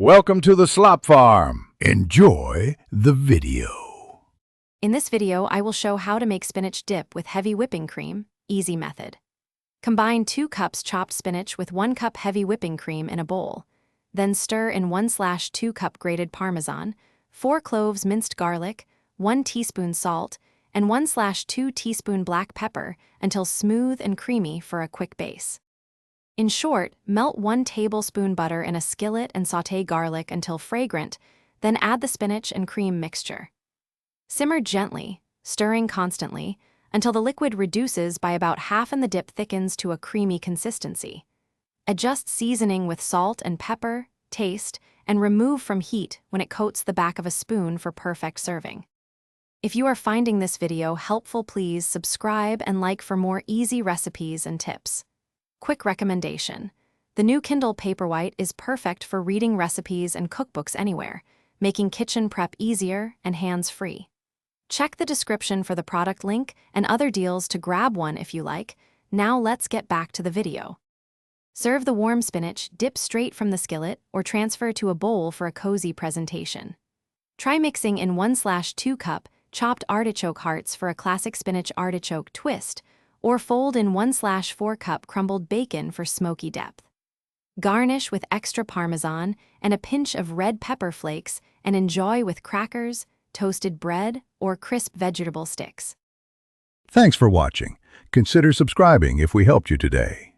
Welcome to the Slop Farm. Enjoy the video. In this video, I will show how to make spinach dip with heavy whipping cream, easy method. Combine 2 cups chopped spinach with 1 cup heavy whipping cream in a bowl. Then stir in 1/2 cup grated Parmesan, 4 cloves minced garlic, 1 teaspoon salt, and 1/2 teaspoon black pepper until smooth and creamy for a quick base. In short, melt 1 tablespoon butter in a skillet and sauté garlic until fragrant, then add the spinach and cream mixture. Simmer gently, stirring constantly, until the liquid reduces by about half and the dip thickens to a creamy consistency. Adjust seasoning with salt and pepper, taste, and remove from heat when it coats the back of a spoon for perfect serving. If you are finding this video helpful, please subscribe and like for more easy recipes and tips. Quick recommendation: the new Kindle Paperwhite is perfect for reading recipes and cookbooks anywhere, making kitchen prep easier and hands-free. Check the description for the product link and other deals to grab one if you like. Now let's get back to the video. Serve the warm spinach dip straight from the skillet or transfer to a bowl for a cozy presentation. Try mixing in 1/2 cup chopped artichoke hearts for a classic spinach artichoke twist, or fold in 1/4 cup crumbled bacon for smoky depth. Garnish with extra Parmesan and a pinch of red pepper flakes and enjoy with crackers, toasted bread, or crisp vegetable sticks. Thanks for watching. Consider subscribing if we helped you today.